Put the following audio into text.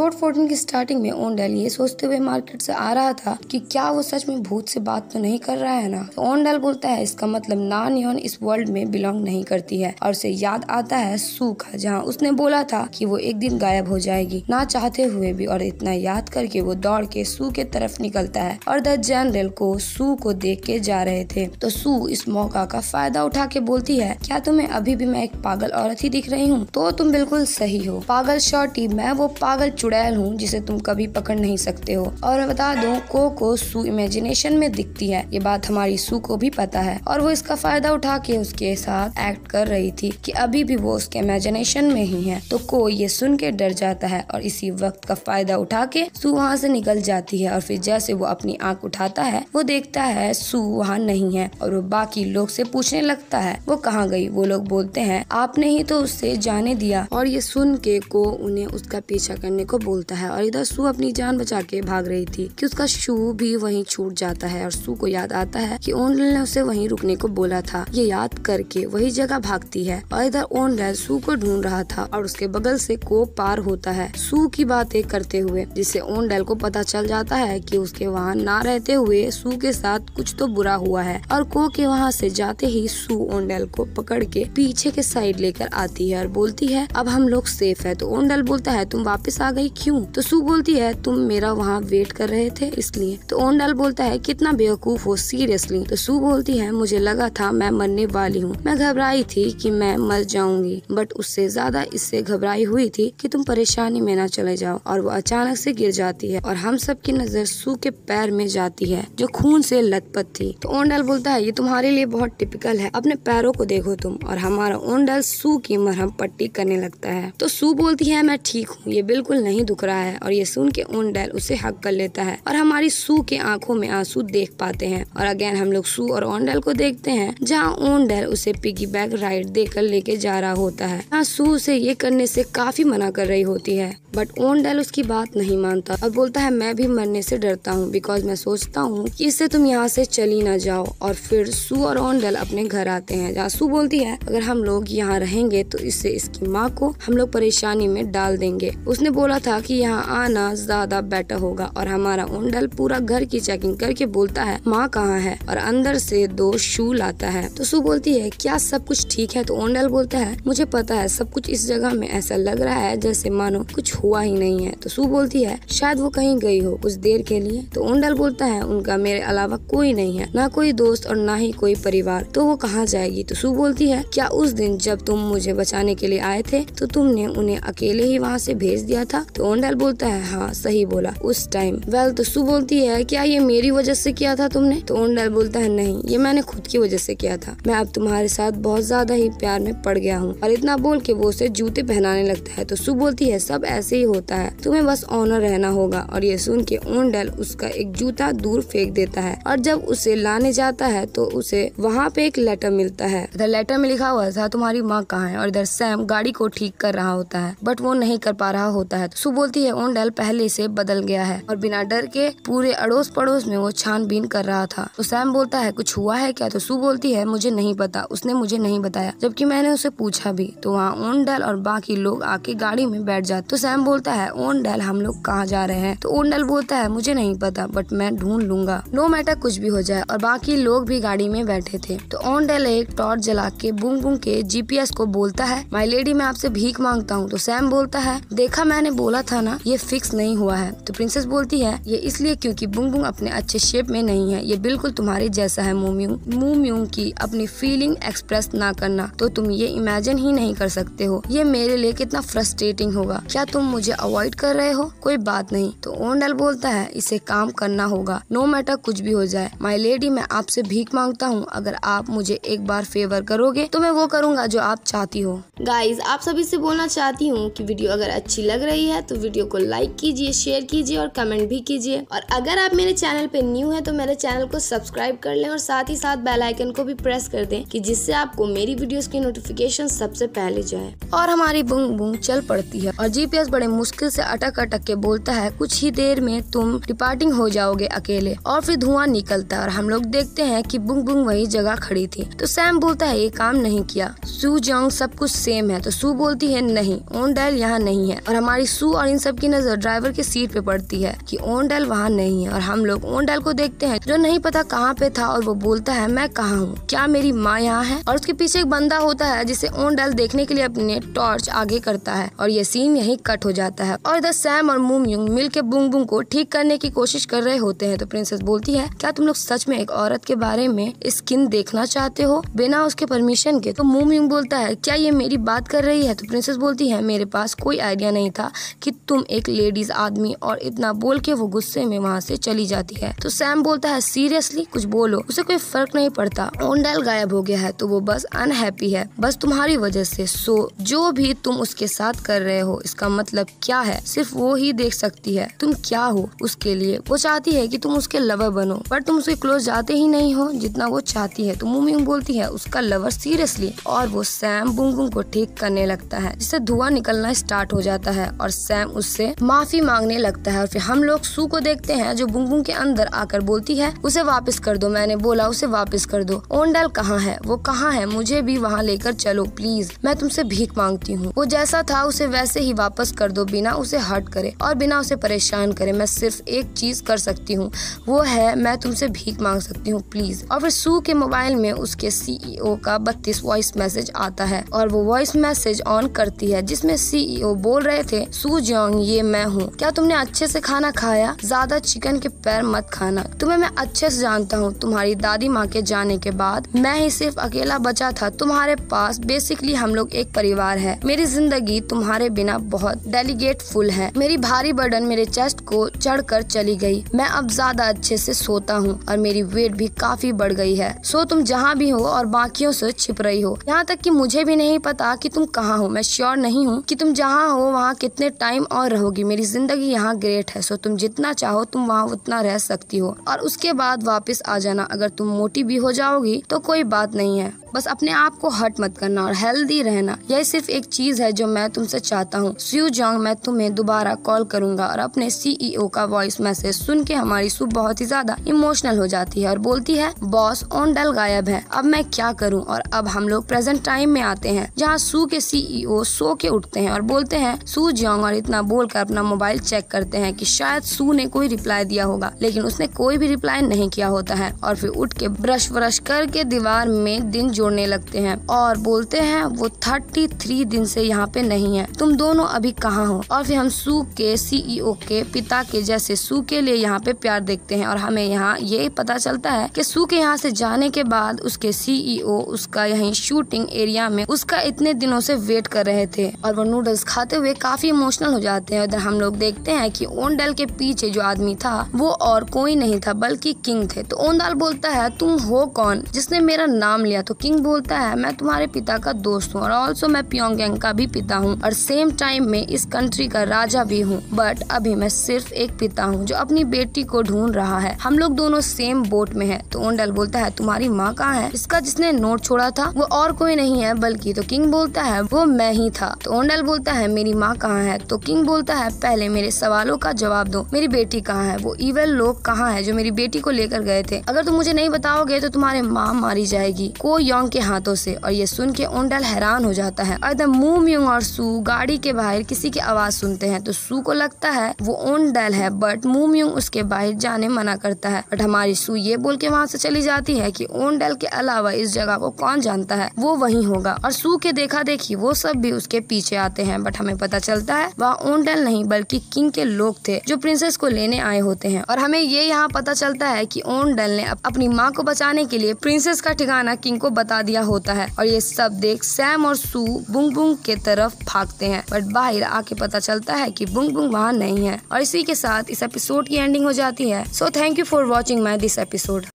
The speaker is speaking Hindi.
एपिसोड 14 की स्टार्टिंग में ओंडेल ये सोचते हुए मार्केट से आ रहा था कि क्या वो सच में भूत से बात तो नहीं कर रहा है ना। तो ओंडेल बोलता है इसका मतलब नानयोन इस वर्ल्ड में बिलोंग नहीं करती है और उसे याद आता है सू का, जहाँ उसने बोला था कि वो एक दिन गायब हो जाएगी ना चाहते हुए भी। और इतना याद करके वो दौड़ के सू के तरफ निकलता है और द जनरल को सू को देख के जा रहे थे। तो सू इस मौका का फायदा उठा के बोलती है क्या तुम्हें अभी भी मैं एक पागल औरत ही दिख रही हूँ? तो तुम बिल्कुल सही हो पागल शॉर्टी, मैं वो पागल चुड़ैल हूँ जिसे तुम कभी पकड़ नहीं सकते हो। और बता दो को सू इमेजिनेशन में दिखती है, ये बात हमारी सू को भी पता है और वो इसका फायदा उठा के उसके साथ एक्ट कर रही थी कि अभी भी वो उसके इमेजिनेशन में ही है। तो को ये सुन के डर जाता है और इसी वक्त का फायदा उठा के सू वहाँ से निकल जाती है। और फिर जैसे वो अपनी आंख उठाता है वो देखता है सू वहाँ नहीं है और वो बाकी लोग से पूछने लगता है वो कहाँ गई। वो लोग बोलते हैं आपने ही तो उससे जाने दिया। और ये सुन के को उन्हें उसका पीछा करने को बोलता है और इधर सू अपनी जान बचा के भाग रही थी कि उसका शू भी वहीं छूट जाता है। और सू को याद आता है कि ओंडेल ने उसे वहीं रुकने को बोला था। ये याद करके वही जगह भागती है और इधर ओंडेल सू को ढूंढ रहा था और उसके बगल से को पार होता है सू की बातें करते हुए, जिससे ओंडेल को पता चल जाता है कि उसके वहाँ ना रहते हुए सू के साथ कुछ तो बुरा हुआ है। और को के वहाँ से जाते ही सू ओंडेल को पकड़ के पीछे के साइड लेकर आती है और बोलती है अब हम लोग सेफ है। तो ओंडेल बोलता है तुम वापस आ गई क्यों? तो सू बोलती है तुम मेरा वहाँ वेट कर रहे थे इसलिए। तो ओंडेल बोलता है कितना बेवकूफ हो सीरियसली। तो सू बोलती है मुझे लगा था मैं मरने वाली हूँ, मैं घबराई थी कि मैं मर जाऊंगी, बट उससे ज्यादा इससे घबराई हुई थी कि तुम परेशानी में ना चले जाओ। और वो अचानक से गिर जाती है और हम सब की नजर सू के पैर में जाती है जो खून से लथपथ थी। तो ओंडेल बोलता है ये तुम्हारे लिए बहुत टिपिकल है, अपने पैरों को देखो तुम। और हमारा ओंडेल सू की मरहम पट्टी करने लगता है। तो सू बोलती है मैं ठीक हूँ, ये बिल्कुल नहीं दुख रहा है। और ये सुन के ओंडेल उसे हक कर लेता है और हमारी सू के आंखों में आंसू देख पाते हैं। और अगेन हम लोग सू और ओंडेल को देखते हैं जहाँ ओंडेल उसे पिगी बैग राइड देकर लेके जा रहा होता है। यहाँ सू उसे ये करने से काफी मना कर रही होती है बट ओंडेल उसकी बात नहीं मानता और बोलता है मैं भी मरने से डरता हूँ बिकॉज मैं सोचता हूँ कि इससे तुम यहाँ से चली ना जाओ। और फिर सू और ओंडेल अपने घर आते हैं जहाँ सू बोलती है अगर हम लोग यहाँ रहेंगे तो इससे इसकी माँ को हम लोग परेशानी में डाल देंगे। उसने बोला था कि यहाँ आना ज्यादा बेटर होगा। और हमारा ओंडेल पूरा घर की चेकिंग करके बोलता है माँ कहाँ है और अंदर से 2 शू लाता है। तो सू बोलती है क्या सब कुछ ठीक है? तो ओंडेल बोलता है मुझे पता है सब कुछ इस जगह में ऐसा लग रहा है जैसे मानो कुछ हुआ ही नहीं है। तो सू बोलती है शायद वो कहीं गई हो कुछ देर के लिए। तो ओंडेल बोलता है उनका मेरे अलावा कोई नहीं है, ना कोई दोस्त और ना ही कोई परिवार, तो वो कहाँ जाएगी? तो सू बोलती है क्या उस दिन जब तुम मुझे बचाने के लिए आए थे तो तुमने उन्हें अकेले ही वहाँ से भेज दिया था? तो ओंडेल बोलता है हाँ सही बोला उस टाइम। वेल तो सू बोलती है क्या ये मेरी वजह से किया था तुमने? तो ओंडेल बोलता है नहीं, ये मैंने खुद की वजह से किया था, मैं अब तुम्हारे साथ बहुत ज्यादा ही प्यार में पड़ गया हूँ। और इतना बोल के वो उसे जूते पहनाने लगता है। तो सू बोलती है सब ऐसे ही होता है, तुम्हें बस ऑनर रहना होगा। और ये सुन के ओंडेल उसका एक जूता दूर फेंक देता है और जब उसे लाने जाता है तो उसे वहाँ पे एक लेटर मिलता है। इधर लेटर में लिखा हुआ था तुम्हारी माँ कहाँ है। और इधर सैम गाड़ी को ठीक कर रहा होता है बट वो नहीं कर पा रहा होता है। तो सू बोलती है ओंडेल पहले से बदल गया है और बिना डर के पूरे अड़ोस पड़ोस में वो छानबीन कर रहा था। तो सैम बोलता है कुछ हुआ है क्या? तो सू बोलती है मुझे नहीं पता, उसने मुझे नहीं बताया, जबकि मैंने उसे पूछा भी। तो वहाँ ओंडेल और बाकी लोग आके गाड़ी में बैठ जाते। तो सैम बोलता है ओंडेल हम लोग कहाँ जा रहे हैं? तो ओंडेल बोलता है मुझे नहीं पता बट मैं ढूंढ लूंगा, नो मैटर कुछ भी हो जाए। और बाकी लोग भी गाड़ी में बैठे थे। तो ओंडेल एक टॉर्च जला के बुंग बुंग के जीपीएस को बोलता है माय लेडी मैं आपसे भीख मांगता हूँ। तो सैम बोलता है देखा मैंने बोला था ना ये फिक्स नहीं हुआ है। तो प्रिंसेस बोलती है ये इसलिए क्योंकि बुंग बुंग अपने अच्छे शेप में नहीं है, ये बिल्कुल तुम्हारे जैसा है मूम्यूं की अपनी फीलिंग एक्सप्रेस ना करना। तो तुम ये इमेजिन ही नहीं कर सकते हो ये मेरे लिए कितना फ्रस्ट्रेटिंग होगा। क्या तुम मुझे अवॉइड कर रहे हो? कोई बात नहीं। तो ओंडेल बोलता है इसे काम करना होगा, नो मैटर कुछ भी हो जाए। माय लेडी मैं आपसे भीख मांगता हूँ, अगर आप मुझे एक बार फेवर करोगे तो मैं वो करूँगा जो आप चाहती हो। गाइज आप सभी से बोलना चाहती हूँ कि वीडियो अगर अच्छी लग रही है तो वीडियो को लाइक कीजिए, शेयर कीजिए और कमेंट भी कीजिए। और अगर आप मेरे चैनल पे न्यू है तो मेरे चैनल को सब्सक्राइब कर लें और साथ ही साथ बेल आइकन को भी प्रेस कर दें कि जिससे आपको मेरी वीडियोस की नोटिफिकेशन सबसे पहले जाए। और हमारी बुंग बुंग चल पड़ती है और जीपीएस बड़े मुश्किल से अटक अटक के बोलता है कुछ ही देर में तुम डिपार्टिंग हो जाओगे अकेले। और फिर धुआं निकलता है और हम लोग देखते हैं कि बुंग बुंग वही जगह खड़ी थी। तो सैम बोलता है ये काम नहीं किया, सू जंग सब कुछ सेम है। तो सू बोलती है नहीं, ओनडेल यहाँ नहीं है। और हमारी सू और इन सब की नजर ड्राइवर की सीट पे पड़ती है कि ओनडेल वहाँ नहीं है। और हम लोग ओनडेल को देखते हैं जो नहीं पता कहाँ पे था और वो बोलता है मैं कहाँ हूँ, क्या मेरी माँ यहाँ है। और उसके पीछे एक बंदा होता है जिसे ओनडेल देखने के लिए अपने टॉर्च आगे करता है और ये सीन यहीं कट हो जाता है। और इधर सैम और मूम युंग मिल के बुंग बुंग को ठीक करने की कोशिश कर रहे होते हैं। तो प्रिंसेस बोलती है क्या तुम लोग सच में एक औरत के बारे में स्किन देखना चाहते हो बिना उसके परमिशन के। तो मूम युंग बोलता है क्या ये मेरी बात कर रही है। तो प्रिंसेस बोलती है मेरे पास कोई आइडिया नहीं था कि तुम एक लेडीज आदमी, और इतना बोल के वो गुस्से में वहाँ से चली जाती है। तो सैम बोलता है सीरियसली कुछ बोलो, उसे कोई फर्क नहीं पड़ता, ओनडेल गायब हो गया है तो वो बस अनहैप्पी है, बस तुम्हारी वजह से। सो जो भी तुम उसके साथ कर रहे हो इसका मतलब क्या है सिर्फ वो ही देख सकती है। तुम क्या हो उसके लिए, वो चाहती है कि तुम उसके लवर बनो पर तुम उसके क्लोज जाते ही नहीं हो जितना वो चाहती है। तो मूम युंग बोलती है उसका लवर सीरियसली। और वो सैम बुंग बुंग को ठीक करने लगता है जिससे धुआं निकलना स्टार्ट हो जाता है और सैम उससे माफी मांगने लगता है। और फिर हम लोग सू को देखते हैं जो बुंग बुंग के अंदर आकर बोलती है उसे वापस कर दो, मैंने बोला उसे वापस कर दो। ओनडेल कहाँ है, वो कहाँ है, मुझे भी वहाँ लेकर चलो प्लीज, मैं तुमसे भीख मांगती हूँ। वो जैसा था उसे वैसे ही वापस कर दो बिना उसे हर्ट करे और बिना उसे परेशान करे। मैं सिर्फ एक चीज कर सकती हूँ, वो है मैं तुमसे भीख मांग सकती हूँ प्लीज। और फिर सू के मोबाइल में उसके सीईओ का 32 वॉइस मैसेज आता है और वो वॉइस मैसेज ऑन करती है जिसमें सीईओ बोल रहे थे सू जंग ये मैं हूँ, क्या तुमने अच्छे से खाना खाया, ज्यादा चिकन के पैर मत खाना, तुम्हें मैं अच्छे से जानता हूँ, तुम्हारी दादी माँ के जाने के बाद मैं ही सिर्फ अकेला बचा था तुम्हारे पास। बेसिकली हम लोग एक परिवार है, मेरी जिंदगी तुम्हारे बिना बहुत डेलीगेट फुल है, मेरी भारी बर्डन मेरे चेस्ट को चढ़कर चली गई, मैं अब ज्यादा अच्छे से सोता हूँ और मेरी वेट भी काफी बढ़ गई है। सो तुम जहाँ भी हो और बाकियों से छिप रही हो, यहाँ तक कि मुझे भी नहीं पता कि तुम कहाँ हो, मैं श्योर नहीं हूँ कि तुम जहाँ हो वहाँ कितने टाइम और रहोगी, मेरी जिंदगी यहाँ ग्रेट है। सो तुम जितना चाहो तुम वहाँ उतना रह सकती हो और उसके बाद वापस आ जाना। अगर तुम मोटी भी हो जाओगी तो कोई बात नहीं है, बस अपने आप को हर्ट मत करना और हेल्दी रहना, यही सिर्फ एक चीज है जो मैं तुमसे चाहता हूँ। सू जंग मैं तुम्हें दोबारा कॉल करूंगा। और अपने सीईओ का वॉइस मैसेज सुन के हमारी सू बहुत ही ज्यादा इमोशनल हो जाती है और बोलती है बॉस ओनडेल गायब है, अब मैं क्या करूँ। और अब हम लोग प्रेजेंट टाइम में आते हैं जहाँ सू के सीईओ सो के उठते हैं और बोलते हैं सू जंग, और इतना बोलकर अपना मोबाइल चेक करते हैं कि शायद सू ने कोई रिप्लाई दिया होगा, लेकिन उसने कोई भी रिप्लाई नहीं किया होता है। और फिर उठ के ब्रश व्रश करके दीवार में दिन जोड़ने लगते हैं और बोलते हैं वो 33 दिन से यहाँ पे नहीं है, तुम दोनों अभी कहाँ हो। और फिर हम सू के सीईओ के पिता के जैसे सू के लिए यहाँ पे प्यार देखते हैं और हमें यहाँ ये पता चलता है कि सू के यहाँ से जाने के बाद उसके सीईओ उसका यहीं शूटिंग एरिया में उसका इतने दिनों से वेट कर रहे थे और वो नूडल्स खाते हुए काफी इमोशनल हो जाते हैं। उधर हम लोग देखते हैं कि ओनडेल के पीछे जो आदमी था वो और कोई नहीं था बल्कि किंग थे। तो ओनडेल बोलता है तुम हो कौन जिसने मेरा नाम लिया। तो किंग बोलता है मैं तुम्हारे पिता का दोस्त हूँ और ऑल्सो मैं प्योंगयांग का भी पिता हूँ और सेम टाइम में इस कंट्री का राजा भी हूँ, बट अभी मैं सिर्फ एक पिता हूँ जो अपनी बेटी को ढूंढ रहा है, हम लोग दोनों सेम बोट में हैं। तो ओनडेल बोलता है तुम्हारी माँ कहाँ है, इसका जिसने नोट छोड़ा था वो और कोई नहीं है बल्कि। तो किंग बोलता है वो मैं ही था। तो ओनडेल बोलता है मेरी माँ कहाँ है। तो किंग बोलता है पहले मेरे सवालों का जवाब दो, मेरी बेटी कहाँ है, वो इविल लोग कहाँ है जो मेरी बेटी को लेकर गए थे, अगर तुम मुझे नहीं बताओगे तो तुम्हारे माँ मारी जाएगी को योंग के हाथों से। और ये सुन के ओनडेल हैरान हो जाता है और मूम युंग और सू गाड़ी के बाहर किसी की आवाज सुनते हैं। तो सू को लगता है वो ओनडेल है बट मूम युंग उसके बाहर जाने मना करता है। बट हमारी सू ये बोल के वहाँ से चली जाती है कि ओनडेल के अलावा इस जगह को कौन जानता है, वो वही होगा। और सू के देखा देखी वो सब भी उसके पीछे आते हैं। बट हमें पता चलता है वह ओनडेल नहीं बल्कि किंग के लोग थे जो प्रिंसेस को लेने आए होते हैं। और हमें ये यहाँ पता चलता है कि ओनडेल ने अपनी माँ को बचाने के लिए प्रिंसेस का ठिकाना किंग को बता दिया होता है। और ये सब देख सैम और सू बुंग बुंग के तरफ भागते हैं बट बाहर आके पता चलता है कि बुंग बुंग वहाँ नहीं है। और इसी के साथ इस एपिसोड की एंडिंग हो जाती है। So thank you for watching my this episode.